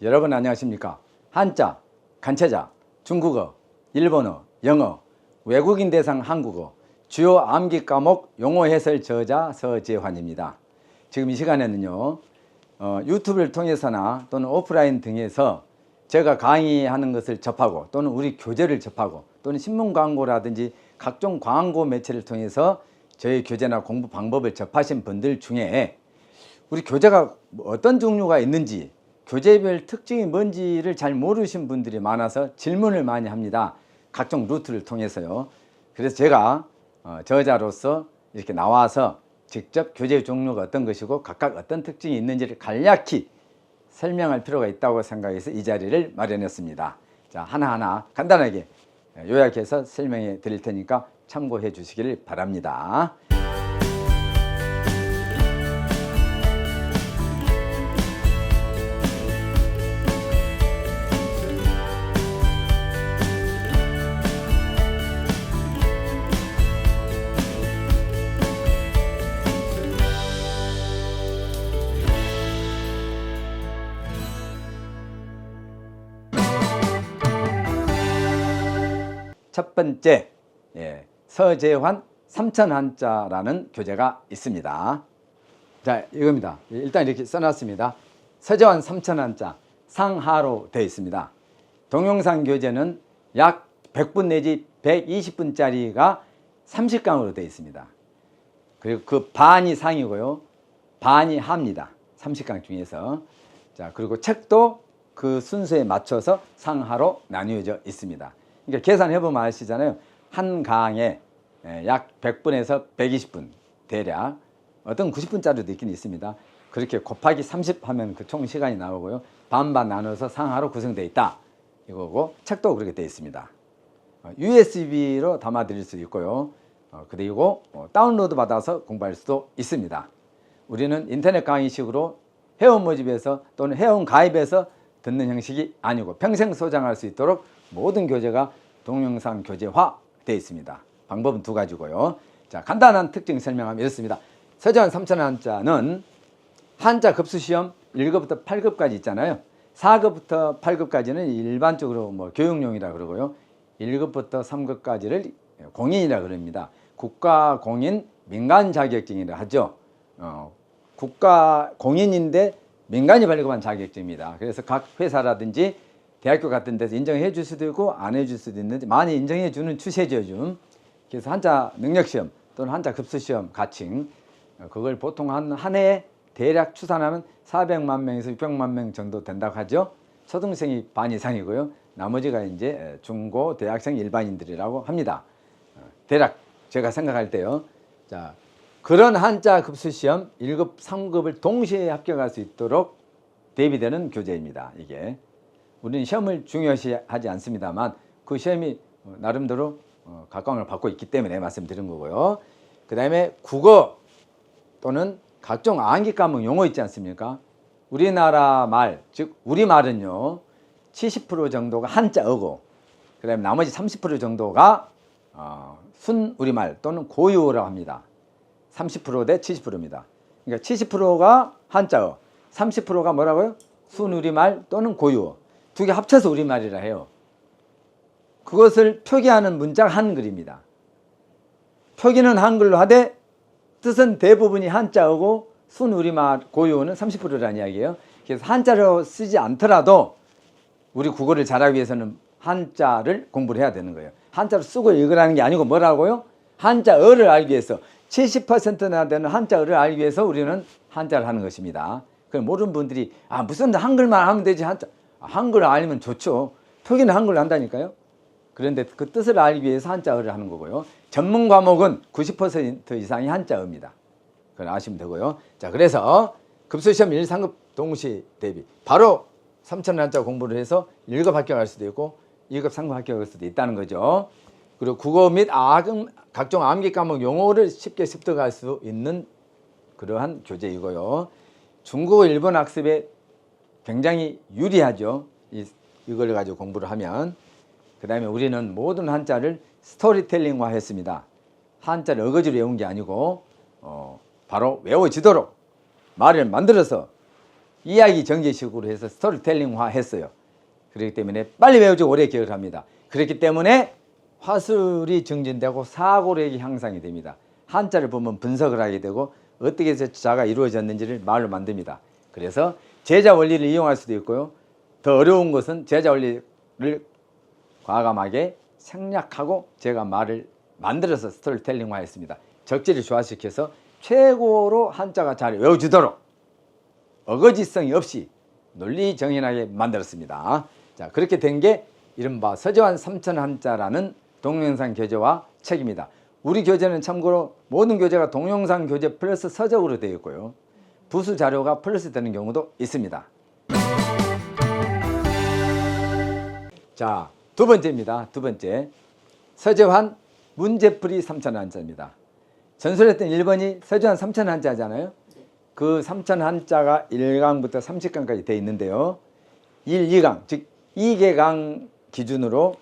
여러분 안녕하십니까? 한자, 간체자, 중국어, 일본어, 영어, 외국인 대상 한국어, 주요 암기 과목 용어 해설 저자 서재환입니다. 지금 이 시간에는요, 유튜브를 통해서나 또는 오프라인 등에서 제가 강의하는 것을 접하고 또는 우리 교재를 접하고 또는 신문 광고라든지 각종 광고 매체를 통해서 저희 교재나 공부 방법을 접하신 분들 중에 우리 교재가 어떤 종류가 있는지 교재별 특징이 뭔지를 잘 모르신 분들이 많아서 질문을 많이 합니다. 각종 루트를 통해서요. 그래서 제가 저자로서 이렇게 나와서 직접 교재 종류가 어떤 것이고 각각 어떤 특징이 있는지를 간략히 설명할 필요가 있다고 생각해서 이 자리를 마련했습니다. 자, 하나하나 간단하게 요약해서 설명해 드릴 테니까 참고해 주시길 바랍니다. 첫 번째, 서재환 삼천한자라는 교재가 있습니다. 자, 이겁니다. 일단 이렇게 써놨습니다. 서재환 삼천한자 상하로 되어 있습니다. 동영상 교재는 약 100분 내지 120분짜리가 30강으로 되어 있습니다. 그리고 그 반이 상이고요, 반이 하입니다. 30강 중에서. 자, 그리고 책도 그 순서에 맞춰서 상하로 나뉘어져 있습니다. 그러니까 계산해보면 아시잖아요. 한 강에 약 100분에서 120분 대략, 어떤 90분짜리도 있긴 있습니다. 그렇게 곱하기 30 하면 그 총 시간이 나오고요. 반반 나눠서 상하로 구성되어 있다 이거고, 책도 그렇게 되어 있습니다. USB로 담아 드릴 수 있고요. 그리고 다운로드 받아서 공부할 수도 있습니다. 우리는 인터넷 강의식으로 회원 모집에서 또는 회원 가입해서 듣는 형식이 아니고 평생 소장할 수 있도록 모든 교재가 동영상 교재화 되어 있습니다. 방법은 두 가지고요. 자, 간단한 특징 설명하면 이렇습니다. 서재환 삼천한자는 한자 급수시험 1급부터 8급까지 있잖아요. 4급부터 8급까지는 일반적으로 교육용이라 그러고요. 1급부터 3급까지를 공인이라 그럽니다. 국가 공인 민간 자격증이라 하죠. 국가 공인인데 민간이 발급한 자격증입니다. 그래서 각 회사라든지 대학교 같은 데서 인정해 줄 수도 있고 안 해 줄 수도 있는데 많이 인정해 주는 추세죠, 좀. 그래서 한자 능력시험 또는 한자 급수시험 가칭, 그걸 보통 한 해에 대략 추산하면 400만 명에서 600만 명 정도 된다고 하죠. 초등생이 반 이상이고요. 나머지가 이제 중고, 대학생 일반인들이라고 합니다. 대략 제가 생각할 때요. 자, 그런 한자 급수시험 1급, 3급을 동시에 합격할 수 있도록 대비되는 교재입니다. 이게 우리는 시험을 중요시하지 않습니다만 그 시험이 나름대로 각광을 받고 있기 때문에 말씀드린 거고요. 그 다음에 국어 또는 각종 암기 과목 용어 있지 않습니까? 우리나라 말, 즉 우리말은요 70% 정도가 한자어고, 그 다음에 나머지 30% 정도가 순우리말 또는 고유어라고 합니다. 30% 대 70%입니다. 그러니까 70%가 한자어, 30%가 뭐라고요? 순우리말 또는 고유어. 두 개 합쳐서 우리말이라 해요. 그것을 표기하는 문자가 한글입니다. 표기는 한글로 하되 뜻은 대부분이 한자어고 순우리말 고유어는 30%라는 이야기예요. 그래서 한자로 쓰지 않더라도 우리 국어를 잘하기 위해서는 한자를 공부를 해야 되는 거예요. 한자로 쓰고 읽으라는 게 아니고 뭐라고요? 한자어를 알기 위해서 70%나 되는 한자어를 알기 위해서 우리는 한자를 하는 것입니다. 그럼 모르는 분들이 무슨 한글만 하면 되지, 한글을 알면 좋죠. 표기는 한글로 한다니까요. 그런데 그 뜻을 알기 위해서 한자어를 하는 거고요. 전문 과목은 90% 이상이 한자어입니다. 그걸 아시면 되고요. 자, 그래서 급수시험 1, 3급 동시 대비 바로 삼천한자 공부를 해서 1급 합격할 수도 있고 2급, 3급 합격할 수도 있다는 거죠. 그리고 국어 및 각종 암기 과목 용어를 쉽게 습득할 수 있는 그러한 교재이고요. 중국어, 일본 학습에 굉장히 유리하죠. 이걸 가지고 공부를 하면. 그 다음에 우리는 모든 한자를 스토리텔링화 했습니다. 한자를 어거지로 외운 게 아니고 바로 외워지도록 말을 만들어서 이야기 전개식으로 해서 스토리텔링화 했어요. 그렇기 때문에 빨리 외우지 오래 기억을 합니다. 그렇기 때문에 화술이 증진되고 사고력이 향상이 됩니다. 한자를 보면 분석을 하게 되고 어떻게 해서 자가 이루어졌는지를 말로 만듭니다. 그래서 제자 원리를 이용할 수도 있고요. 더 어려운 것은 제자 원리를 과감하게 생략하고 제가 말을 만들어서 스토리텔링화 했습니다. 적절히 조화시켜서 최고로 한자가 잘 외워지도록 어거지성이 없이 논리정연하게 만들었습니다. 자, 그렇게 된 게 이른바 서재환 삼천한자라는 동영상 교재와 책입니다. 우리 교재는 참고로 모든 교재가 동영상 교재 플러스 서적으로 되어 있고요. 부수 자료가 플러스 되는 경우도 있습니다. 자, 두 번째입니다. 두 번째, 서재환 문제풀이 삼천한자입니다. 전설했던 1번이 서재환 삼천한자잖아요. 그 삼천한자가 1강부터 30강까지 되어 있는데요. 1, 2강, 즉 2개 강 기준으로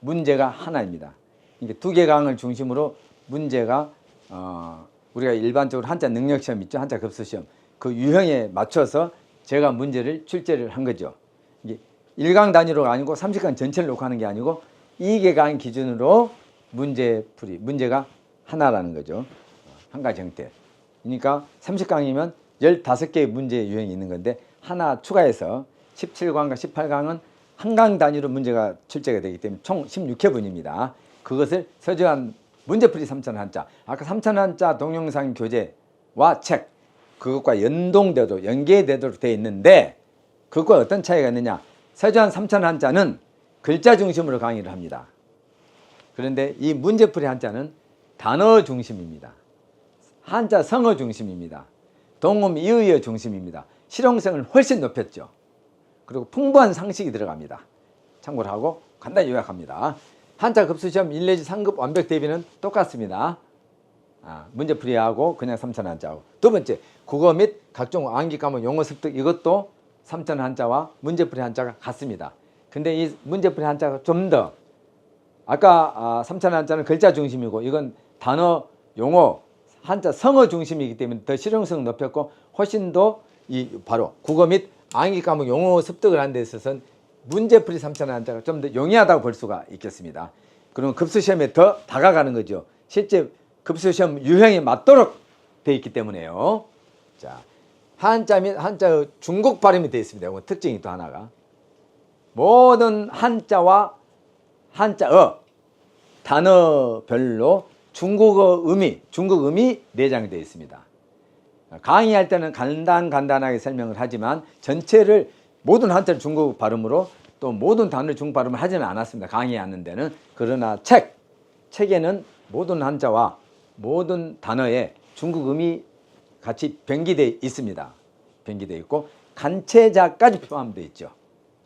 문제가 하나입니다. 이게 2개 강을 중심으로 문제가 우리가 일반적으로 한자 능력시험 있죠. 한자 급수시험. 그 유형에 맞춰서 제가 문제를 출제를 한 거죠. 이게 1강 단위로가 아니고 30강 전체를 놓고 하는 게 아니고 2개 강 기준으로 문제풀이, 문제가 하나라는 거죠. 한 가지 형태. 그러니까 30강이면 15개의 문제 유형이 있는 건데 하나 추가해서 17강과 18강은 한 강 단위로 문제가 출제가 되기 때문에 총 16회분입니다. 그것을 서재환 문제풀이 삼천한자, 아까 삼천한자 동영상 교재와 책, 그것과 연동되도록, 연계되도록 되어 있는데 그것과 어떤 차이가 있느냐. 서재환 삼천한자는 글자 중심으로 강의를 합니다. 그런데 이 문제풀이 한자는 단어 중심입니다. 한자 성어 중심입니다. 동음 이의어 중심입니다. 실용성을 훨씬 높였죠. 그리고 풍부한 상식이 들어갑니다. 참고를 하고 간단히 요약합니다. 한자 급수시험 1 내지 3급 완벽 대비는 똑같습니다. 문제풀이하고 그냥 삼천한자하고. 두 번째, 국어 및 각종 암기 과목 용어 습득, 이것도 삼천한자와 문제풀이 한자가 같습니다. 근데 이 문제풀이 한자가 좀 더, 아까 삼천한자는 글자 중심이고 이건 단어, 용어, 한자 성어 중심이기 때문에 더 실용성을 높였고 훨씬 더 바로 국어 및 암기 과목 용어 습득을 하는 데 있어서는 문제풀이 삼천한자가 좀 더 용이하다고 볼 수가 있겠습니다. 그러면 급수시험에 더 다가가는 거죠. 실제 급수시험 유형에 맞도록 되어 있기 때문에요. 자, 한자 및 한자의 중국 발음이 되어 있습니다. 이건 특징이 또 하나가. 모든 한자와 한자어, 단어별로 중국 음이 내장되어 있습니다. 강의할 때는 간단하게 설명을 하지만 전체를 모든 한자를 중국 발음으로 또 모든 단어를 중국 발음을 하지는 않았습니다. 강의하는 데는. 그러나 책에는 모든 한자와 모든 단어에 중국 음이 같이 병기되어 있습니다. 병기되어 있고 간체자까지 포함되어 있죠.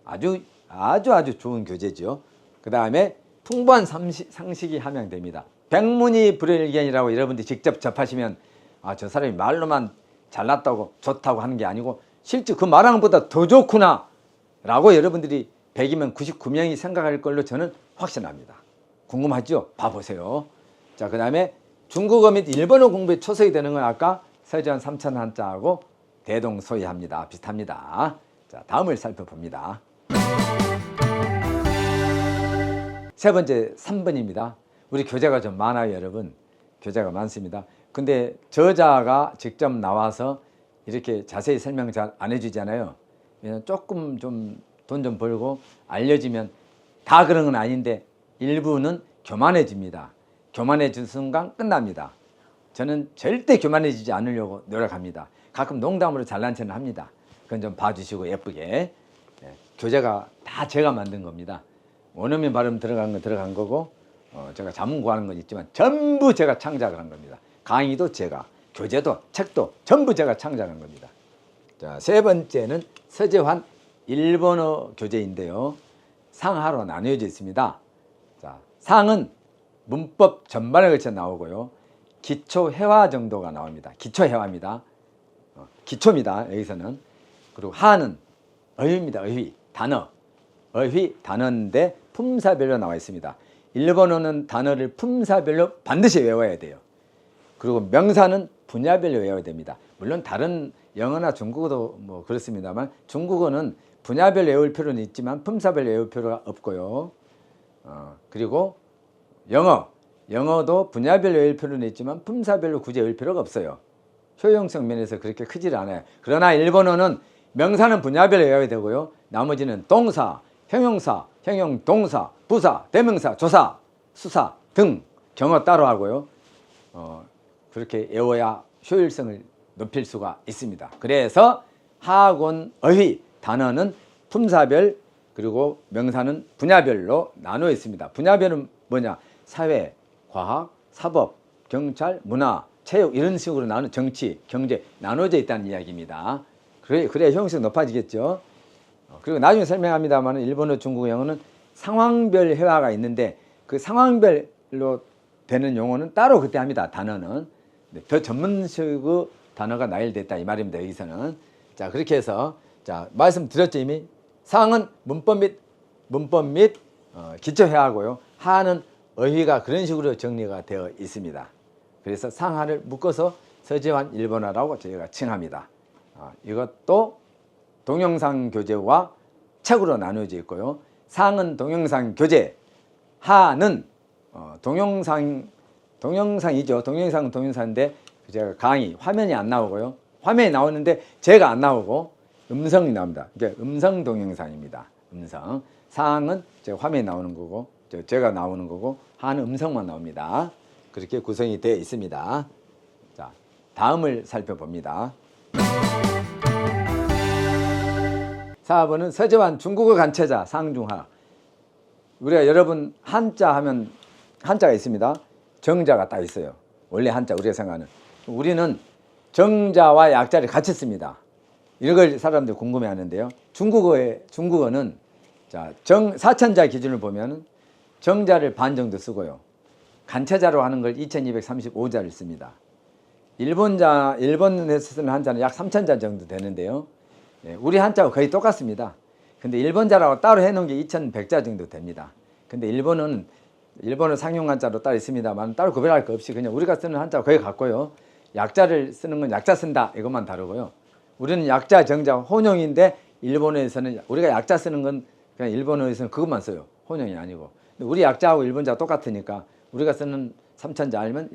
아주 좋은 교재죠. 그 다음에 풍부한 상식이 함양됩니다. 백문이 불여일견이라고 여러분들이 직접 접하시면 저 사람이 말로만 잘났다고 좋다고 하는 게 아니고 실제 그 말하는 것보다 더 좋구나 라고 여러분들이 100이면 99명이 생각할 걸로 저는 확신합니다. 궁금하죠? 봐보세요. 자, 그 다음에 중국어 및 일본어 공부에 초석이 되는 건 아까 서재환 삼천한자하고 대동소이합니다. 비슷합니다. 자, 다음을 살펴봅니다. 세 번째 3번입니다. 우리 교재가 좀 많아요, 여러분. 교재가 많습니다. 근데 저자가 직접 나와서 이렇게 자세히 설명 잘 안 해주잖아요. 조금 좀 돈 좀 벌고 알려지면 다 그런 건 아닌데 일부는 교만해집니다. 교만해진 순간 끝납니다. 저는 절대 교만해지지 않으려고 노력합니다. 가끔 농담으로 잘난 체는 합니다. 그건 좀 봐주시고 예쁘게. 교재가 다 제가 만든 겁니다. 원어민 발음 들어간 건 들어간 거고 제가 자문 구하는 건 있지만 전부 제가 창작을 한 겁니다. 강의도 제가, 교재도, 책도 전부 제가 창작한 겁니다. 자, 세 번째는 서재환 일본어 교재인데요. 상하로 나뉘어져 있습니다. 자, 상은 문법 전반에 걸쳐 나오고요. 기초 회화 정도가 나옵니다. 기초 회화입니다. 기초입니다. 여기서는. 그리고 하는 어휘입니다. 어휘, 단어. 어휘, 단어인데 품사별로 나와 있습니다. 일본어는 단어를 품사별로 반드시 외워야 돼요. 그리고 명사는 분야별로 외워야 됩니다. 물론 다른 영어나 중국어도 뭐 그렇습니다만 중국어는 분야별 외울 필요는 있지만 품사별 외울 필요가 없고요. 그리고 영어도 분야별 외울 필요는 있지만 품사별로 굳이 외울 필요가 없어요. 효용성 면에서 그렇게 크질 않아요. 그러나 일본어는 명사는 분야별 외워야 되고요. 나머지는 동사, 형용사, 형용동사, 부사, 대명사, 조사, 수사 등 경어 따로 하고요. 그렇게 외워야 효율성을 높일 수가 있습니다. 그래서 하학원 어휘 단어는 품사별 그리고 명사는 분야별로 나누어 있습니다. 분야별은 뭐냐? 사회, 과학, 사법, 경찰, 문화, 체육 이런 식으로 정치, 경제 나눠져 있다는 이야기입니다. 그래야 효용성이 높아지겠죠. 그리고 나중에 설명합니다만 일본어, 중국어, 영어는 상황별 회화가 있는데 그 상황별로 되는 용어는 따로 그때 합니다. 단어는 더 전문식의 단어가 나열됐다 이 말입니다. 여기서는 자 그렇게 해서 자 말씀드렸죠 이미. 상은 문법 및 기초 회화고요. 하는 어휘가 그런 식으로 정리가 되어 있습니다. 그래서 상하를 묶어서 서재환 일본어라고 저희가 칭합니다. 이것도 동영상 교재와 책으로 나누어져 있고요. 상은 동영상 교재, 하는 동영상이죠. 동영상은 동영상인데 제가 강의 화면이 안 나오고요. 화면이 나오는데 제가 안 나오고 음성이 나옵니다. 이게 음성 동영상입니다. 음성. 상은 제가 화면이 나오는 거고 제가 나오는 거고 하는 음성만 나옵니다. 그렇게 구성이 되어 있습니다. 자, 다음을 살펴봅니다. 4번은 서재환 중국어 간체자 상중하. 우리가 여러분 한자 하면 한자가 있습니다. 정자가 딱 있어요. 원래 한자 우리가 생각하는. 우리는 정자와 약자를 같이 씁니다. 이걸 사람들이 궁금해하는데요. 중국어는 자, 사천자 기준을 보면 정자를 반 정도 쓰고요. 간체자로 하는 걸 2235자를 씁니다. 일본에서 쓰는 한자는 약 3000자 정도 되는데요. 우리 한자와 거의 똑같습니다. 근데 일본자라고 따로 해놓은 게 2100자 정도 됩니다. 근데 일본어 상용 한자로 따로 있습니다만 따로 구별할 거 없이 그냥 우리가 쓰는 한자와 거의 같고요. 약자를 쓰는 건 약자 쓴다 이것만 다르고요. 우리는 약자, 정자, 혼용인데 일본어에서는 우리가 약자 쓰는 건 그냥 일본어에서는 그것만 써요. 혼용이 아니고. 근데 우리 약자하고 일본자 똑같으니까 우리가 쓰는 3000자 알면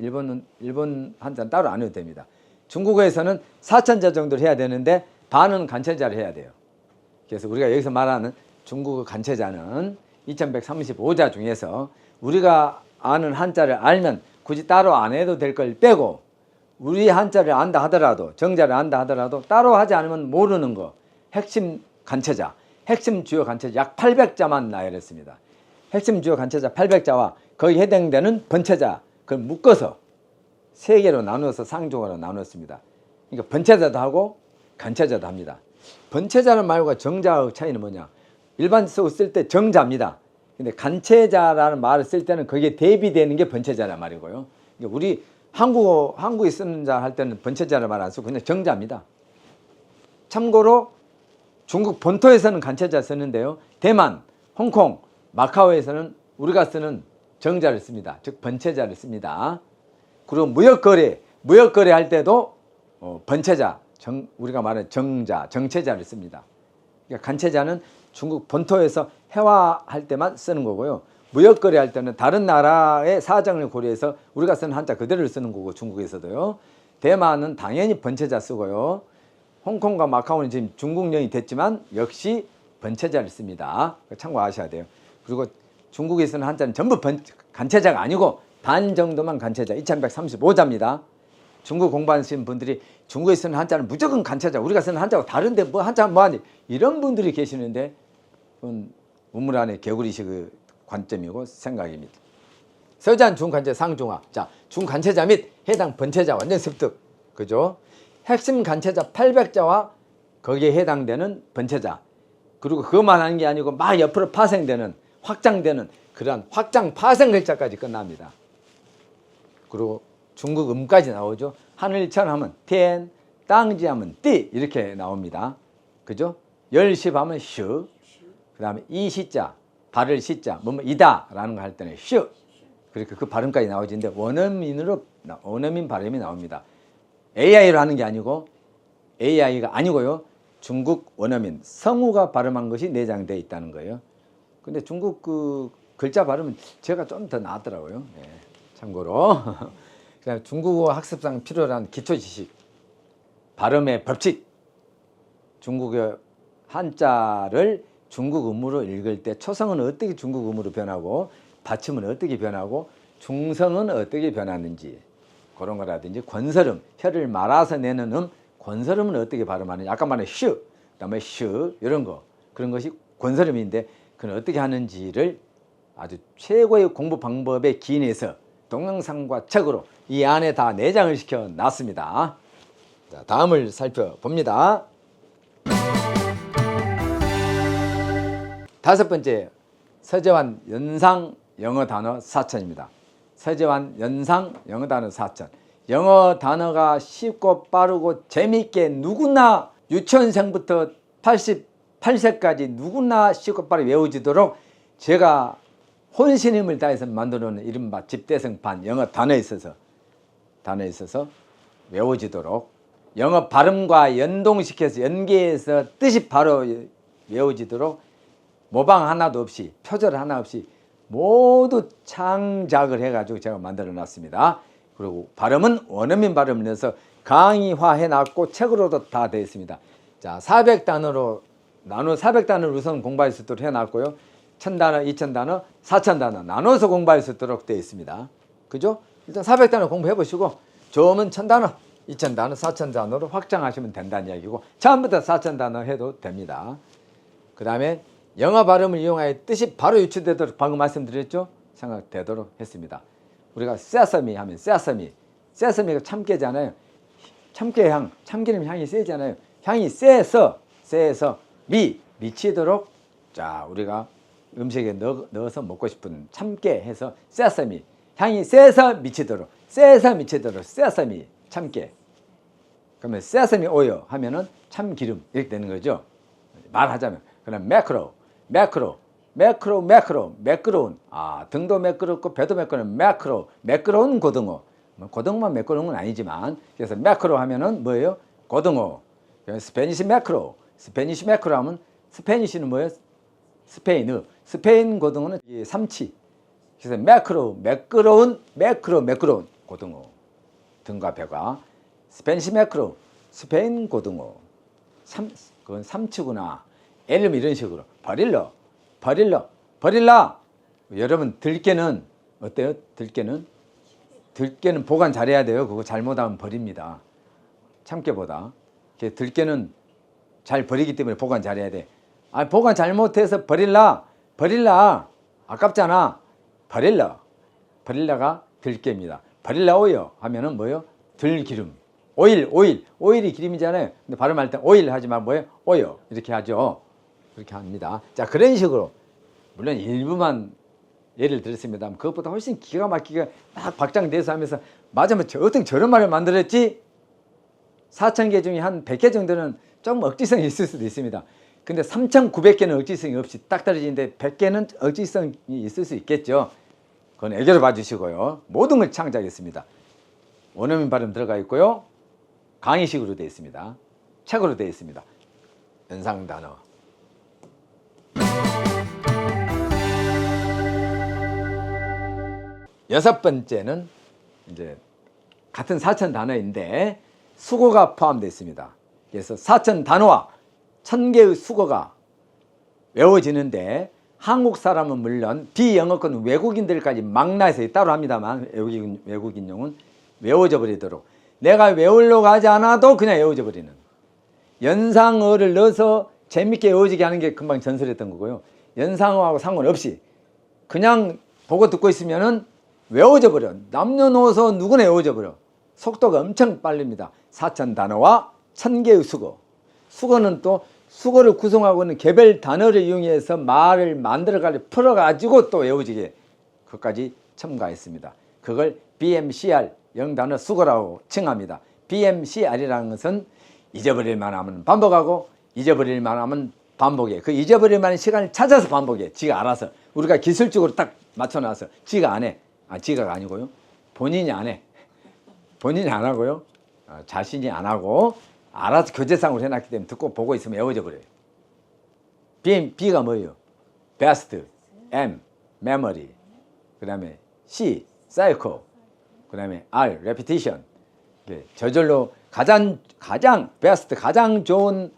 일본 한자는 따로 안 해도 됩니다. 중국어에서는 4000자 정도를 해야 되는데 반은 간체자를 해야 돼요. 그래서 우리가 여기서 말하는 중국어 간체자는 2135자 중에서 우리가 아는 한자를 알면 굳이 따로 안 해도 될 걸 빼고 우리 한자를 안다 하더라도 정자를 안다 하더라도 따로 하지 않으면 모르는 거 핵심 간체자, 핵심 주요 간체자 약 800자만 나열했습니다. 핵심 주요 간체자 800자와 거기에 해당되는 번체자 그걸 묶어서 세 개로 나누어서 상중하로 나눴습니다. 그러니까 번체자도 하고 간체자도 합니다. 번체자는 말과 정자의 차이는 뭐냐? 일반적으로 쓸 때 정자입니다. 근데 간체자라는 말을 쓸 때는 거기에 대비되는 게 번체자란 말이고요. 그러니까 우리 한국에 쓰는 자 할 때는 번체자를 말 안 쓰고 그냥 정자입니다. 참고로 중국 본토에서는 간체자 쓰는데요. 대만, 홍콩, 마카오에서는 우리가 쓰는 정자를 씁니다. 즉 번체자를 씁니다. 그리고 무역거래 할 때도 번체자, 우리가 말하는 정자, 정체자를 씁니다. 그러니까 간체자는 중국 본토에서 회화할 때만 쓰는 거고요. 무역거래 할 때는 다른 나라의 사정을 고려해서 우리가 쓰는 한자 그대로를 쓰는 거고 중국에서도요. 대만은 당연히 번체자 쓰고요. 홍콩과 마카오는 지금 중국령이 됐지만 역시 번체자를 씁니다. 참고하셔야 돼요. 그리고 중국에 쓰는 한자는 전부 간체자가 아니고 반 정도만 간체자 2135자입니다. 중국 공부하시는 분들이 중국에 쓰는 한자는 무조건 간체자 우리가 쓰는 한자하고 다른데 뭐 한자 뭐하니 이런 분들이 계시는데 그건 우물 안에 개구리식의 관점이고 생각입니다. 서재환 중간체 상중하. 자, 중간체자 및 해당 번체자 완전 습득. 그죠? 핵심 간체자 800자와 거기에 해당되는 번체자. 그리고 그것만 하는 게 아니고 막 옆으로 파생되는 확장되는 그러한 확장 파생 글자까지 끝납니다. 그리고 중국 음까지 나오죠. 하늘천 하면 텐, 땅지 하면 띠 이렇게 나옵니다. 그죠? 열십 하면 슈. 그 다음에 이 시자, 발을 시자, 뭐뭐 이다 라는 거 할 때는 슈. 그러니까 그 발음까지 나오지는데 원어민 발음이 나옵니다. AI로 하는 게 아니고 AI가 아니고요. 중국 원어민 성우가 발음한 것이 내장되어 있다는 거예요. 근데 중국 그 글자 발음은 제가 좀 더 나았더라고요. 예, 참고로. 그냥 중국어 학습상 필요한 기초 지식, 발음의 법칙, 중국의 한자를 중국 음으로 읽을 때 초성은 어떻게 중국 음으로 변하고 받침은 어떻게 변하고 중성은 어떻게 변하는지 그런 거라든지 권설음, 혀를 말아서 내는 권설음은 어떻게 발음하는지 아까 말한 슈, 그다음에 슈 이런 거 그런 것이 권설음인데 그건 어떻게 하는지를 아주 최고의 공부 방법에 기인해서 동영상과 책으로 이 안에 다 내장을 시켜 놨습니다. 자, 다음을 살펴봅니다. 다섯 번째, 서재환 연상 영어 단어 사천입니다. 서재환 연상 영어 단어 사천. 영어 단어가 쉽고 빠르고 재미있게 누구나 유치원생부터 88세까지 누구나 쉽고 빠르게 외워지도록 제가 혼신힘을 다해서 만들어 놓은 이른바 집대성판 영어 단어에 있어서 외워지도록 영어 발음과 연동시켜서 연계해서 뜻이 바로 외워지도록 모방 하나도 없이 표절 하나 없이 모두 창작을 해가지고 제가 만들어 놨습니다. 그리고 발음은 원어민 발음을 내서 강의화 해놨고 책으로도 다 되어 있습니다. 자, 400단어로 나눠 400단어를 우선 공부할 수 있도록 해놨고요. 1000단어, 2000단어, 4000단어 나눠서 공부할 수 있도록 되어 있습니다. 그죠? 일단 400단어 공부해 보시고 좋으면 1000단어, 2000단어, 4000단어로 확장하시면 된다는 이야기고 처음부터 4000단어 해도 됩니다. 그 다음에 영어 발음을 이용하여 뜻이 바로 유추되도록 방금 말씀드렸죠? 생각되도록 했습니다. 우리가 세서미 하면 세서미가 참깨잖아요. 참깨향, 참기름 향이 세잖아요. 향이 세서 미치도록 자 우리가 음식에 넣어서 먹고 싶은 참깨 해서 세서미 향이 세서 미치도록 세서미 참깨 그러면 세서미 오일 하면은 참기름 이렇게 되는 거죠. 말하자면 그럼 매끄러운 등도 매끄럽고 배도 매끄러운 매끄러운 고등어 고등어만 매끄러운 건 아니지만 그래서 매크로 하면은 뭐예요? 고등어. 스페니시 매크로 하면 스페니시는 뭐예요? 스페인 고등어는 삼치. 그래서 매끄러운 고등어. 등과 배가 스페니시 매크로 스페인 고등어. 그건 삼치구나. 예를 들면 이런 식으로 버릴라. 여러분 들깨는 어때요? 들깨는 보관 잘해야 돼요. 그거 잘못하면 버립니다. 참깨보다. 들깨는 잘 버리기 때문에 보관 잘해야 돼. 보관 잘못해서 버릴라. 아깝잖아. 버릴라가 들깨입니다. 버릴라 오일 하면은 뭐예요? 들기름. 오일이 기름이잖아요. 근데 발음할 때 오일 하지 마 뭐예요? 오일 이렇게 하죠. 그렇게 합니다. 자, 그런 식으로 물론 일부만 예를 들었습니다. 그것보다 훨씬 기가 막히게 막 박장대소 하면서 맞으면 어떻게 저런 말을 만들었지? 4000개 중에 한 100개 정도는 좀 억지성이 있을 수도 있습니다. 근데 3900개는 억지성이 없이 딱 떨어지는데 100개는 억지성이 있을 수 있겠죠. 그건 애교를 봐주시고요. 모든 걸 창작했습니다. 원어민 발음 들어가 있고요. 강의식으로 되어 있습니다. 책으로 되어 있습니다. 연상 단어. 여섯 번째는 이제 같은 4000 단어인데 수거가 포함되어 있습니다. 그래서 4000 단어와 1000개의 수거가 외워지는데 한국 사람은 물론 비영어권 외국인들까지 망라해서 따로 합니다만 외국인용은 외워져 버리도록 내가 외우려고 하지 않아도 그냥 외워져 버리는 연상어를 넣어서 재밌게 외워지게 하는 게 금방 전설했던 거고요. 연상어하고 상관없이 그냥 보고 듣고 있으면은 외워져 버려. 남녀노소 누구나 외워져 버려. 속도가 엄청 빠릅니다. 4000 단어와 1000개의 수거. 수거는 또 수거를 구성하고 있는 개별 단어를 이용해서 말을 만들어가지고 풀어가지고 또 외워지게 그것까지 첨가했습니다. 그걸 BMCR 영단어 수거라고 칭합니다. BMCR이라는 것은 잊어버릴 만하면 반복하고 잊어버릴 만하면 반복해. 그 잊어버릴 만한 시간을 찾아서 반복해. 지가 알아서. 우리가 기술적으로 딱 맞춰놔서 지가 안 해. 지가 아니고요. 본인이 안 해. 본인이 안 하고요. 자신이 안 하고 알아서 교재상으로 해놨기 때문에 듣고 보고 있으면 외워져 버려요. B가 뭐예요? best, M, memory, 그 다음에 C, cycle, 그 다음에 R, repetition. 저절로 가장 best, 가장 좋은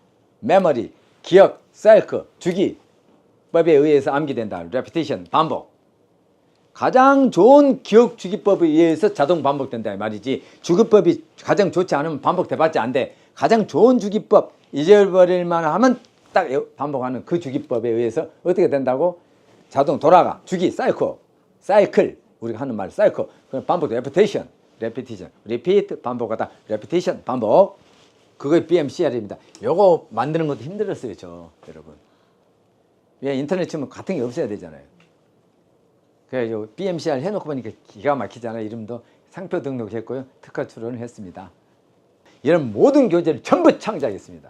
memory, 기억, cycle, 주기법에 의해서 암기된다. repetition, 반복. 가장 좋은 기억 주기법에 의해서 자동 반복된다 이 말이지. 주기법이 가장 좋지 않으면 반복돼봤자 안 돼. 가장 좋은 주기법, 잊어버릴만 하면 딱 반복하는 그 주기법에 의해서 어떻게 된다고? 자동 돌아가. 주기, 사이클. 우리가 하는 말 사이클. 그럼 반복, repetition, repeat, 반복하다, repetition, 반복. 그게 BMCR입니다. 요거 만드는 것도 힘들었어요, 여러분. 왜 인터넷 치면 같은 게 없어야 되잖아요. 그래서 BMCR 해놓고 보니까 기가 막히잖아요. 이름도 상표 등록했고요. 특허 출원을 했습니다. 이런 모든 교재를 전부 창작했습니다.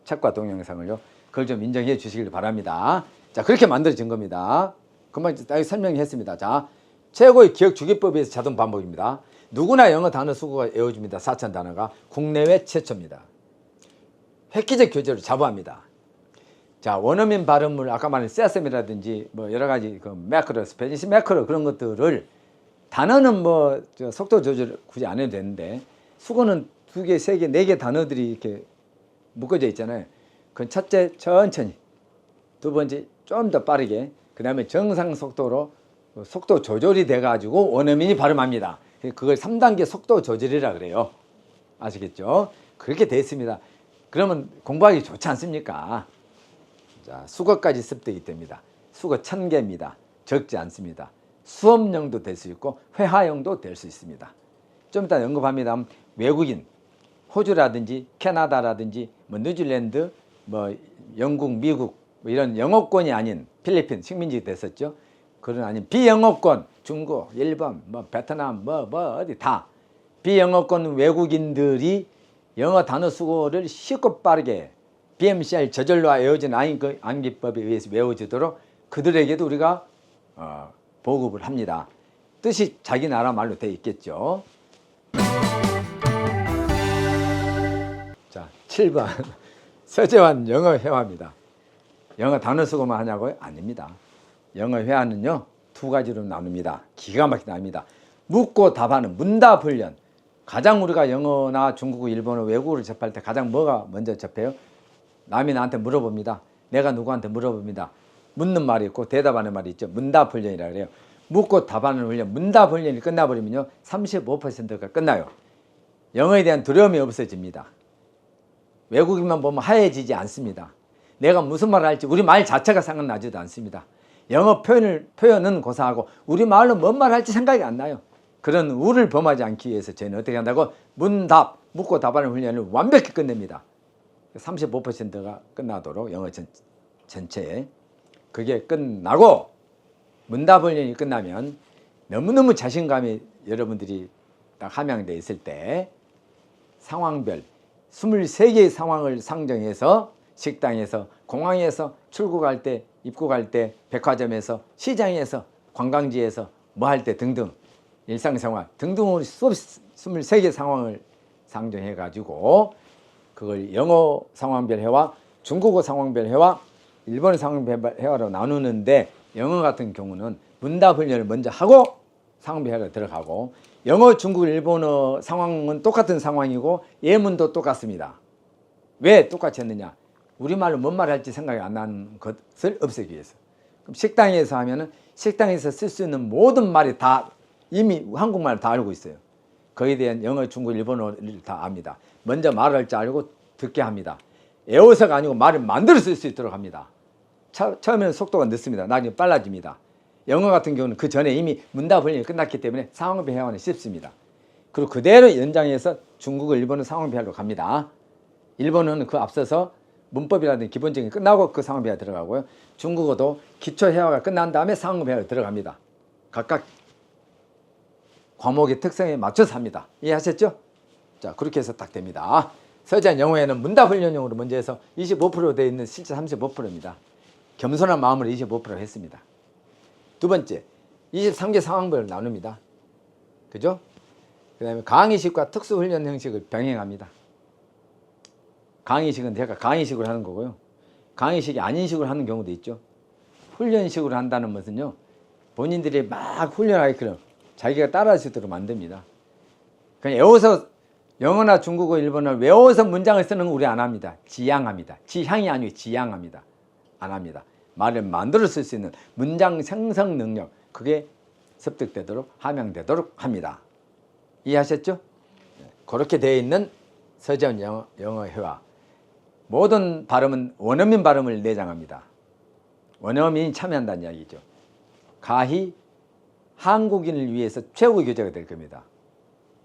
책과 동영상을요. 그걸 좀 인정해 주시길 바랍니다. 자, 그렇게 만들어진 겁니다. 금방 설명했습니다. 자, 최고의 기억 주기법에 의해서 자동 반복입니다. 누구나 영어 단어 수거가 외워집니다. 4천 단어가 국내외 최초입니다. 획기적 교재로 자부합니다. 자, 원어민 발음을 아까 말한 세셈이라든지 뭐 여러 가지 그 매크로, 스페니시 매크로 그런 것들을 단어는 뭐 속도 조절 굳이 안 해도 되는데 수거는 2개, 3개, 4개 단어들이 이렇게 묶어져 있잖아요. 그건 첫째 천천히, 두 번째 좀 더 빠르게, 그 다음에 정상 속도로 속도 조절이 돼 가지고 원어민이 발음합니다. 그걸 3단계 속도 조절이라 그래요. 아시겠죠? 그렇게 돼 있습니다. 그러면 공부하기 좋지 않습니까? 자, 수거까지 습득이 됩니다. 수거 1000개입니다. 적지 않습니다. 수업용도 될 수 있고 회화용도 될 수 있습니다. 좀 이따 언급합니다. 외국인, 호주라든지 캐나다라든지 뭐 뉴질랜드, 뭐 영국, 미국 뭐 이런 영어권이 아닌 필리핀 식민지 됐었죠. 그런 아닌 비영어권, 중국, 일본, 뭐 베트남, 뭐 어디 다 비영어권 외국인들이 영어 단어 수거를 쉽고 빠르게 BMCR 저절로 외워진 암기법에 의해서 외워지도록 그들에게도 우리가 보급을 합니다. 뜻이 자기 나라 말로 되어 있겠죠. 자, 7번 서재환 영어 회화입니다. 영어 단어 수거만 하냐고요? 아닙니다. 영어 회화는요 2가지로 나눕니다. 기가 막히게 나눕니다. 묻고 답하는 문답 훈련. 가장 우리가 영어나 중국어, 일본어, 외국어를 접할 때 가장 뭐가 먼저 접해요? 남이 나한테 물어봅니다. 내가 누구한테 물어봅니다. 묻는 말이 있고 대답하는 말이 있죠. 문답 훈련이라고 그래요. 묻고 답하는 훈련. 문답 훈련이 끝나버리면요 35%가 끝나요. 영어에 대한 두려움이 없어집니다. 외국인만 보면 하얘지지 않습니다. 내가 무슨 말을 할지 우리 말 자체가 생각나지도 않습니다. 영어 표현은 고사하고 우리 말로 뭔 말 할지 생각이 안 나요. 그런 우를 범하지 않기 위해서 저희는 어떻게 한다고? 문답, 묻고 답하는 훈련을 완벽히 끝냅니다. 35%가 끝나도록 영어 전체에. 그게 끝나고 문답 훈련이 끝나면 너무너무 자신감이 여러분들이 딱 함양되어 있을 때 상황별 23개의 상황을 상정해서 식당에서, 공항에서, 출국할 때, 입국할 때, 백화점에서, 시장에서, 관광지에서, 뭐 할 때 등등 일상생활 등등으로 23개 상황을 상정해 가지고 그걸 영어 상황별 회화, 중국어 상황별 회화, 일본어 상황별 회화로 나누는데 영어 같은 경우는 문답 훈련을 먼저 하고 상황별 회화로 들어가고 영어, 중국, 일본어 상황은 똑같은 상황이고 예문도 똑같습니다. 왜 똑같이 했느냐? 우리말로 뭔 말 할지 생각이 안 나는 것을 없애기 위해서. 그럼 식당에서 하면은 식당에서 쓸 수 있는 모든 말이 다 이미 한국말을 다 알고 있어요. 거기에 대한 영어, 중국, 일본어를 다 압니다. 먼저 말을 할 줄 알고 듣게 합니다. 외워서가 아니고 말을 만들어 쓸 수 있도록 합니다. 처음에는 속도가 늦습니다. 나중에 빨라집니다. 영어 같은 경우는 그 전에 이미 문답 훈련이 끝났기 때문에 상황별 회화는 쉽습니다. 그리고 그대로 연장해서 중국어, 일본어 상황별 회화로 갑니다. 일본어는 그 앞서서 문법이라든지 기본적인 끝나고 그 상황별 회화 들어가고요. 중국어도 기초 회화가 끝난 다음에 상황별 회화로 들어갑니다. 각각 과목의 특성에 맞춰서 합니다. 이해하셨죠? 자, 그렇게 해서 딱 됩니다. 서재환 영어에는 문답 훈련용으로 먼저 해서 25% 되어 있는 실제 35%입니다. 겸손한 마음으로 25% 했습니다. 두 번째, 23개 상황별을 나눕니다. 그죠? 그 다음에 강의식과 특수훈련 형식을 병행합니다. 강의식은 제가 강의식으로 하는 거고요. 강의식이 아닌 식으로 하는 경우도 있죠. 훈련식으로 한다는 것은요, 본인들이 막 훈련하게끔 자기가 따라할 수 있도록 만듭니다. 그냥 외워서 영어나 중국어, 일본어를 외워서 문장을 쓰는 건 우리 안 합니다. 지향합니다. 지향이 아니고 지향합니다. 안 합니다. 말을 만들어 쓸 수 있는 문장 생성 능력, 그게 습득되도록 함양되도록 합니다. 이해하셨죠? 그렇게 되어 있는 서재원 영어 회화. 모든 발음은 원어민 발음을 내장합니다. 원어민이 참여한다는 이야기죠. 가히 한국인을 위해서 최고의 교재가 될 겁니다.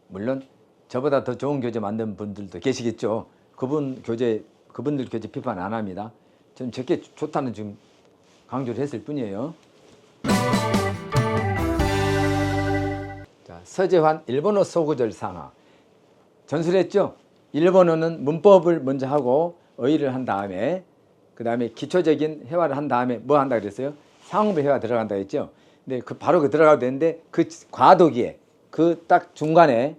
물론 저보다 더 좋은 교재 만든 분들도 계시겠죠. 그분들 교재 비판 안 합니다. 저는 저게 좋다는 지금 강조를 했을 뿐이에요. 자, 서재환 일본어 소구절 상하. 전술했죠? 일본어는 문법을 먼저 하고 어휘를 한 다음에 그 다음에 기초적인 회화를 한 다음에 뭐 한다 그랬어요? 상응배 회화 들어간다 했죠? 근데 바로 들어가도 되는데 그 과도기에 그 딱 중간에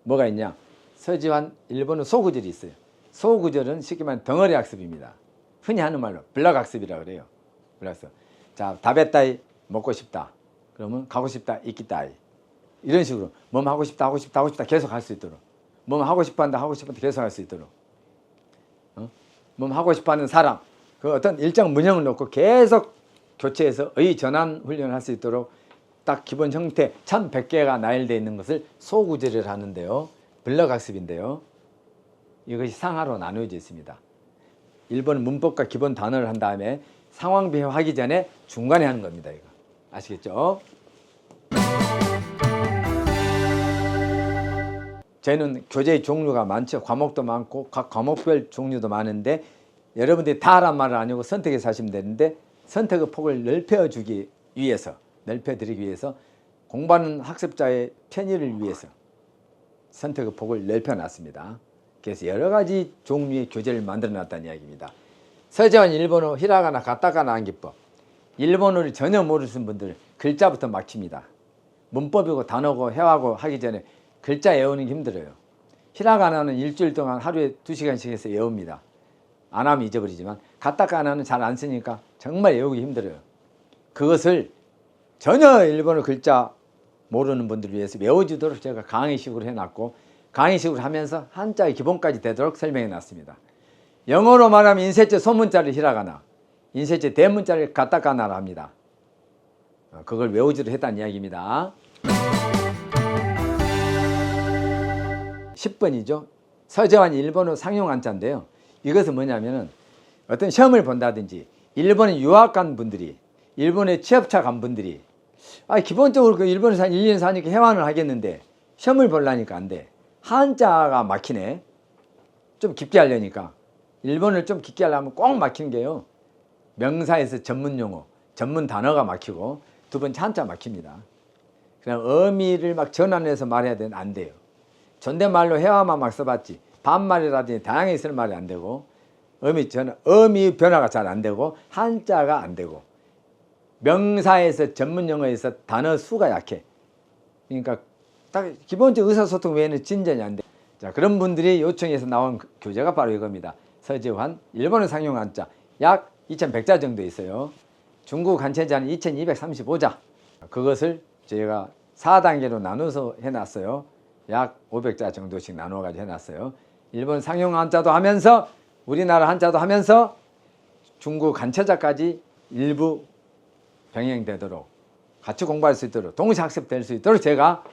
뭐가 있냐? 서지환 일본어 소구절이 있어요. 소구절은 쉽게 말하면 덩어리 학습입니다. 흔히 하는 말로 블럭 학습이라고 그래요. 블럭학습. 자, 다베따이 먹고 싶다. 그러면 가고 싶다, 있기따이. 이런 식으로 몸 하고 싶다, 하고 싶다, 하고 싶다 계속 할 수 있도록. 몸 하고 싶어 한다, 하고 싶어 한다 계속 할 수 있도록. 몸 하고 싶어 하는 사람. 그 어떤 일정 문형을 놓고 계속 교체해서 전환 훈련을 할 수 있도록 딱 기본 형태 1100개가 나열되어 있는 것을 소구절을 하는데요. 블럭 학습인데요. 이것이 상하로 나누어져 있습니다. 일본 문법과 기본 단어를 한 다음에 상황 비교하기 전에 중간에 하는 겁니다. 이거 아시겠죠? 저희는 교재의 종류가 많죠. 과목도 많고 각 과목별 종류도 많은데 여러분들이 다 하란 말은 아니고 선택해서 하시면 되는데 선택의 폭을 넓혀주기 위해서, 넓혀드리기 위해서 공부하는 학습자의 편의를 위해서 선택의 폭을 넓혀놨습니다. 그래서 여러 가지 종류의 교재를 만들어놨다는 이야기입니다. 서재환 일본어 히라가나 가타카나 암기법. 일본어를 전혀 모르시는 분들 글자부터 막힙니다. 문법이고 단어고 회화고 하기 전에 글자 외우는 게 힘들어요. 히라가나는 일주일 동안 하루에 2시간씩 해서 외웁니다. 안 하면 잊어버리지만 가타카나는 잘 안 쓰니까 정말 외우기 힘들어요. 그것을 전혀 일본어 글자 모르는 분들을 위해서 외워지도록 제가 강의식으로 해놨고 강의식으로 하면서 한자의 기본까지 되도록 설명해 놨습니다. 영어로 말하면 인쇄체 소문자를 히라가나, 인쇄체 대문자를 가타카나로 합니다. 그걸 외우지도 했다는 이야기입니다. 10번이죠. 서재환 일본어 상용 한자인데요. 이것은 뭐냐면은 어떤 시험을 본다든지 일본에 유학 간 분들이, 일본에 취업차 간 분들이 기본적으로 그 일본에서 한 1년 사니까 회화는 하겠는데 시험을 보려니까 안 돼. 한자가 막히네. 좀 깊게 하려니까. 일본을 좀 깊게 하려면 꼭 막히는 게요. 명사에서 전문 용어, 전문 단어가 막히고 두 번째 한자 막힙니다. 그냥 어미를 막 전환해서 말해야 되는 안 돼요. 존댓말로 회화만 막 써봤지 반말이라든지 다양하게 쓰는 말이 안 되고 어미 변화가 잘 안 되고 한자가 안 되고 명사에서 전문 용어에서 단어 수가 약해. 그러니까 딱 기본적 의사소통 외에는 진전이 안 돼. 자, 그런 분들이 요청해서 나온 교재가 바로 이겁니다. 서재환 일본어 상용 한자 약 2100자 정도 있어요. 중국 한체자는 2235자. 그것을 저희가 4단계로 나눠서 해놨어요. 약 500자 정도씩 나눠가지고 해놨어요. 일본 상용 한자도 하면서 우리나라 한자도 하면서 중국 한체자까지 일부 병행되도록 같이 공부할 수 있도록 동시 학습될 수 있도록 제가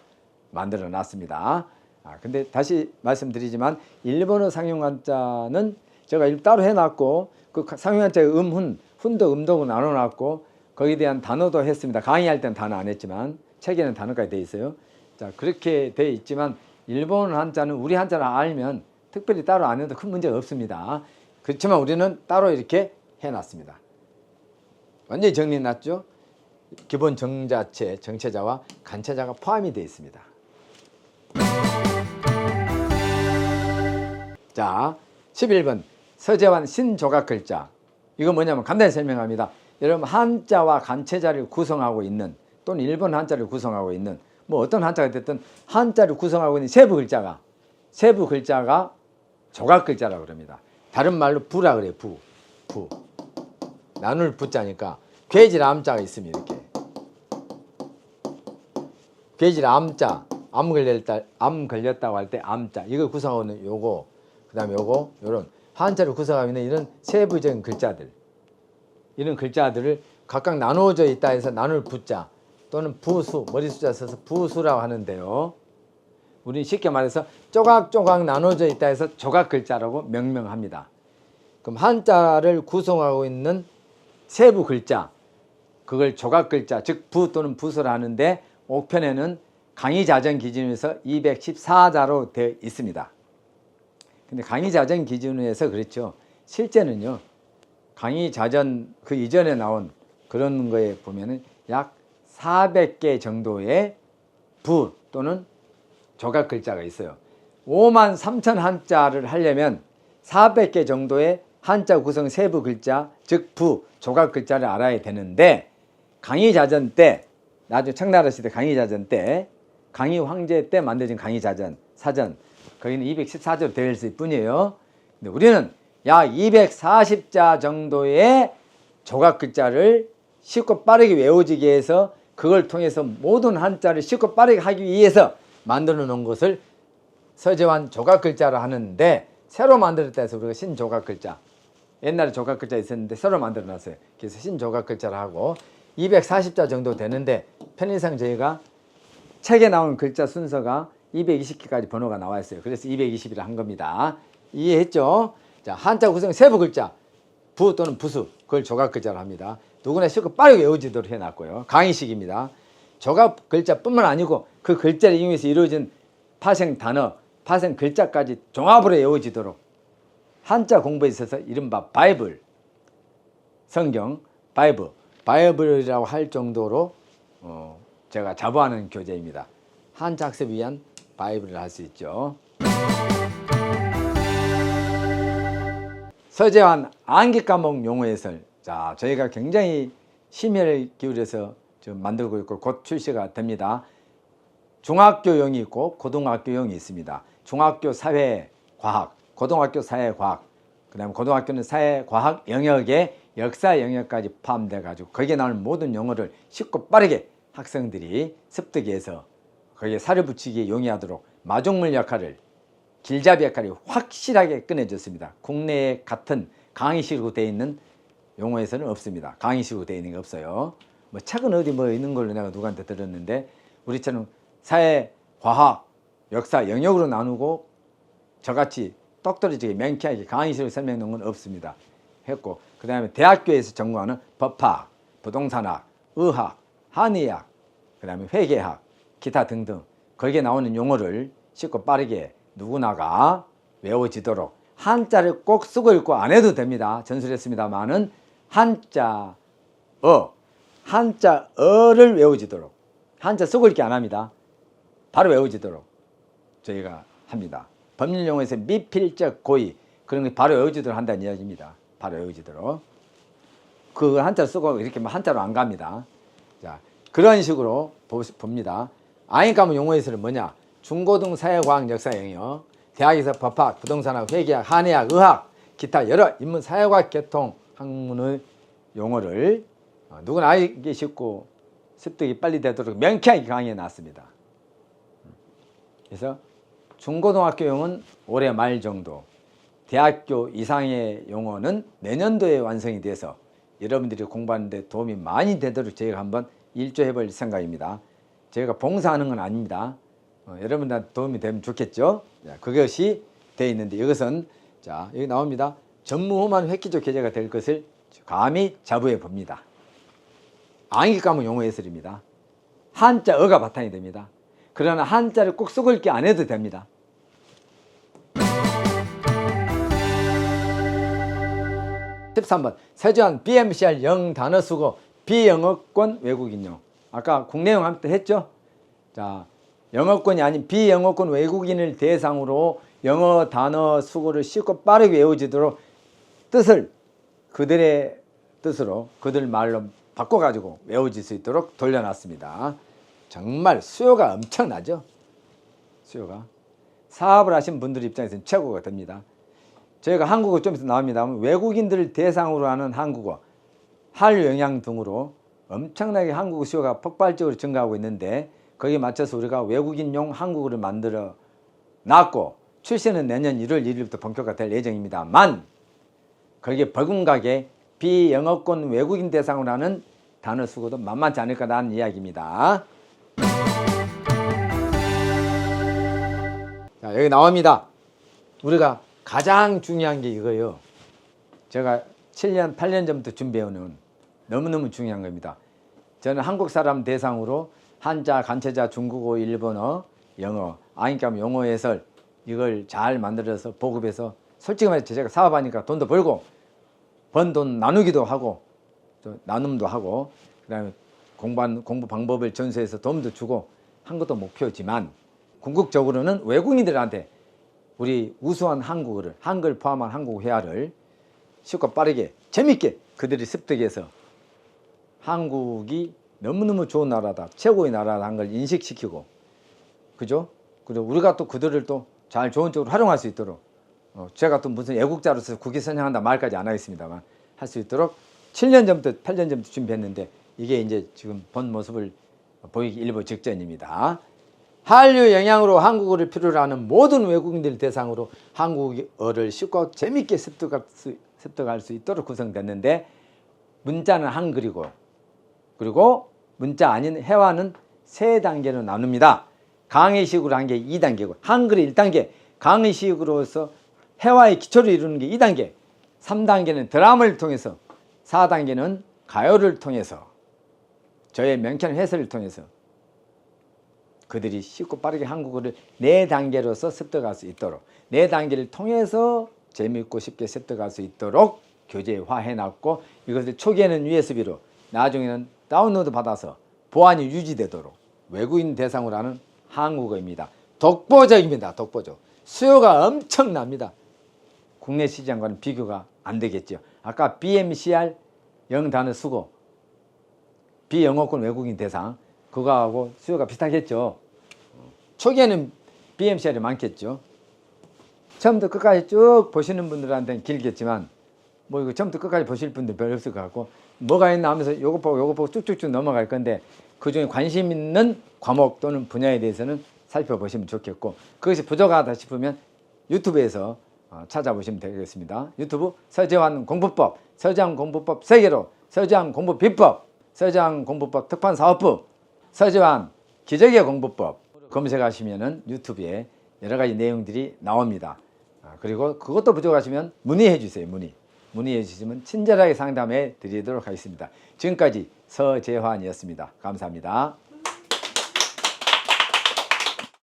만들어 놨습니다. 근데 다시 말씀드리지만 일본어 상용 한자는 제가 따로 해놨고 그 상용 한자의 훈도 음도고 나눠놨고 거기에 대한 단어도 했습니다. 강의할 때는 단어 안 했지만 책에는 단어까지 돼 있어요. 자, 그렇게 돼 있지만 일본 한자는 우리 한자를 알면 특별히 따로 안 해도 큰 문제가 없습니다. 그렇지만 우리는 따로 이렇게 해놨습니다. 완전히 정리해놨죠. 기본 정자체, 정체자와 간체자가 포함이 되어 있습니다. 자, 11번 서재환 신조각 글자. 이건 뭐냐면 간단히 설명합니다. 여러분 한자와 간체자를 구성하고 있는 또는 일본 한자를 구성하고 있는 뭐 어떤 한자가 됐든 한자를 구성하고 있는 세부 글자가 조각 글자라고 그럽니다. 다른 말로 부라 그래요. 부. 나눌 부자니까 괴질 암자가 있으면 이렇게. 괴질 암자. 암 걸렸다고 할 때 암자. 이걸 구성하는 요거. 그다음에 요거 요런 한자를 구성하고 있는 이런 세부적인 글자들. 이런 글자들을 각각 나누어져 있다 해서 나눌 부자 또는 부수, 머리 숫자 써서 부수라고 하는데요. 우리는 쉽게 말해서 조각조각 나눠져 있다 해서 조각 글자라고 명명합니다. 그럼 한자를 구성하고 있는 세부 글자, 그걸 조각 글자, 즉 부 또는 부수라 하는데 옥편에는 강의자전 기준에서 214자로 되어 있습니다. 근데 강의자전 기준에서 그렇죠. 실제는요. 강의자전 그 이전에 나온 그런 거에 보면은 약 400개 정도의 부 또는 조각 글자가 있어요. 5만 3천 한자를 하려면 400개 정도의 한자 구성 세부 글자, 즉 부, 조각 글자를 알아야 되는데 강의자전 때, 나중에 청나라 시대 강의자전 때, 강의 황제 때 만들어진 강의자전, 사전, 거기는 214자로 되어 있을 뿐이에요. 근데 우리는 약 240자 정도의 조각 글자를 쉽고 빠르게 외워지게 해서 그걸 통해서 모든 한자를 쉽고 빠르게 하기 위해서 만들어 놓은 것을 서재환 조각 글자로 하는데 새로 만들었다 해서 우리가 신조각 글자, 옛날에 조각 글자 있었는데 새로 만들어 놨어요. 그래서 신조각 글자를 하고 240자 정도 되는데 편의상 저희가 책에 나온 글자 순서가 220개까지 번호가 나와 있어요. 그래서 220이라 한 겁니다. 이해했죠? 자, 한자 구성 세부 글자 부 또는 부수, 그걸 조각 글자로 합니다. 누구나 쉽고 빠르게 외워지도록 해놨고요. 강의식입니다. 조각 글자뿐만 아니고 그 글자를 이용해서 이루어진 파생 단어, 파생 글자까지 종합으로 외워지도록 한자 공부에 있어서 이른바 바이블, 성경, 바이블이라고 할 정도로 제가 자부하는 교재입니다. 한자 학습을 위한 바이블을 할 수 있죠. 서재환 암기 과목 용어 해설. 자, 저희가 굉장히 심혈을 기울여서 지금 만들고 있고 곧 출시가 됩니다. 중학교용이 있고 고등학교용이 있습니다. 중학교 사회과학, 고등학교 사회과학, 그 다음에 고등학교는 사회과학 영역에 역사 영역까지 포함돼 가지고 거기에 나오는 모든 용어를 쉽고 빠르게 학생들이 습득해서 거기에 살을 붙이기에 용이하도록 마중물 역할을, 길잡이 역할이 확실하게 꺼내줬습니다. 국내에 같은 강의식으로 되어 있는 용어에서는 없습니다. 강의식으로 되어 있는 게 없어요. 뭐 책은 어디 뭐 있는 걸로 내가 누구한테 들었는데 우리처럼 사회, 과학, 역사 영역으로 나누고 저같이 똑떨어지게 명쾌하게 강의식으로 설명해 놓은 건 없습니다. 했고 그 다음에 대학교에서 전공하는 법학, 부동산학, 의학, 한의학, 그 다음에 회계학, 기타 등등 거기에 나오는 용어를 쉽고 빠르게 누구나가 외워지도록 한자를 꼭 쓰고 읽고 안 해도 됩니다. 전술했습니다만은 한자어를 외워지도록 한자 쓰고 읽기 안 합니다. 바로 외워지도록 저희가 합니다. 법률용어에서 미필적 고의 그런 게 바로 외워지도록 한다는 이야기입니다. 바로 외워지도록 그 한자 쓰고 이렇게 한자로 안 갑니다. 자, 그런 식으로 봅니다. 아인 과목 용어에서는 뭐냐? 중고등 사회과학 역사 영역, 대학에서 법학, 부동산학, 회계학, 한의학, 의학, 기타 여러 인문 사회과학 계통 학문의 용어를 누구나 알기 쉽고 습득이 빨리 되도록 명쾌하게 강의해 놨습니다. 그래서 중고등학교용은 올해 말 정도, 대학교 이상의 용어는 내년도에 완성이 돼서 여러분들이 공부하는 데 도움이 많이 되도록 저희가 한번 일조해 볼 생각입니다. 저희가 봉사하는 건 아닙니다. 여러분들한테 도움이 되면 좋겠죠. 자, 그것이 되어 있는데 이것은 자 여기 나옵니다. 전무후무한 획기적 교재가 될 것을 감히 자부해 봅니다. 암기 과목 용어 해설입니다. 한자어가 바탕이 됩니다. 그러나 한자를 꼭 쓰고 읽기 안 해도 됩니다. (13번) 서재환 BMCR 영단어 수고 비영어권 외국인용. 아까 국내용 한때 했죠. 자, 영어권이 아닌 비영어권 외국인을 대상으로 영어 단어 수고를 쉽고 빠르게 외워지도록 뜻을 그들의 뜻으로 그들 말로 바꿔가지고 외워질 수 있도록 돌려놨습니다. 정말 수요가 엄청나죠. 수요가 사업을 하신 분들 입장에서는 최고가 됩니다. 저희가 한국어 좀 있으면 나옵니다. 외국인들을 대상으로 하는 한국어, 한류 영향 등으로 엄청나게 한국어 수요가 폭발적으로 증가하고 있는데 거기에 맞춰서 우리가 외국인용 한국어를 만들어 놨고 출시는 내년 1월 1일부터 본격화될 예정입니다만 거기에 버금가게 비영어권 외국인 대상으로 하는 단어 수고도 만만치 않을 거라는 이야기입니다. 자, 여기 나옵니다. 우리가 가장 중요한 게 이거예요. 제가 7년, 8년 전부터 준비해오는 너무너무 중요한 겁니다. 저는 한국 사람 대상으로 한자, 간체자, 중국어, 일본어, 영어, 그러니까 영어 해설 이걸 잘 만들어서 보급해서 솔직히 말해서 제가 사업하니까 돈도 벌고 번 돈 나누기도 하고 또 나눔도 하고 그다음에 공부 방법을 전수해서 도움도 주고 한 것도 목표지만 궁극적으로는 외국인들한테 우리 우수한 한국어를 한글 포함한 한국 회화를 쉽고 빠르게 재밌게 그들이 습득해서 한국이 너무너무 좋은 나라다 최고의 나라라는 걸 인식시키고 그죠? 그리고 우리가 또 그들을 또 잘 좋은 쪽으로 활용할 수 있도록 제가 또 무슨 애국자로서 국위 선양한다 말까지 안 하겠습니다만 할 수 있도록 7년 전부터 8년 전부터 준비했는데 이게 이제 지금 본 모습을 보이기 일보 직전입니다. 한류 영향으로 한국어를 필요로 하는 모든 외국인들 대상으로 한국어를 쉽고 재밌게 습득할 수 있도록 구성됐는데 문자는 한글이고 그리고 문자 아닌 회화는 3단계로 나눕니다. 강의식으로 한 게 2단계고 한글이 1단계 강의식으로서 회화의 기초를 이루는 게 2단계 3단계는 드라마를 통해서 4단계는 가요를 통해서 저의 명쾌한 해설을 통해서 그들이 쉽고 빠르게 한국어를 4단계로서 습득할 수 있도록 4단계를 통해서 재미있고 쉽게 습득할 수 있도록 교재화해놨고 이것을 초기에는 USB로 나중에는 다운로드 받아서 보안이 유지되도록 외국인 대상으로 하는 한국어입니다. 독보적입니다. 독보적. 수요가 엄청납니다. 국내 시장과는 비교가 안 되겠죠. 아까 BMCR 영단어 수고 비영어권 외국인 대상 그거하고 수요가 비슷하겠죠. 초기에는 BMCR이 많겠죠. 처음부터 끝까지 쭉 보시는 분들한테는 길겠지만 뭐 이거 처음부터 끝까지 보실 분들 별로 없을 것 같고 뭐가 있나 하면서 요거 보고 쭉쭉쭉 넘어갈 건데 그중에 관심 있는 과목 또는 분야에 대해서는 살펴보시면 좋겠고 그것이 부족하다 싶으면 유튜브에서 찾아보시면 되겠습니다. 유튜브 서재환 공부법, 서재환 공부법 세계로, 서재환 공부 비법, 서재환 공부법 특판사업부, 서재환 기적의 공부법 검색하시면은 유튜브에 여러 가지 내용들이 나옵니다. 그리고 그것도 부족하시면 문의해 주세요. 문의해 주시면 친절하게 상담해 드리도록 하겠습니다. 지금까지 서재환이었습니다. 감사합니다.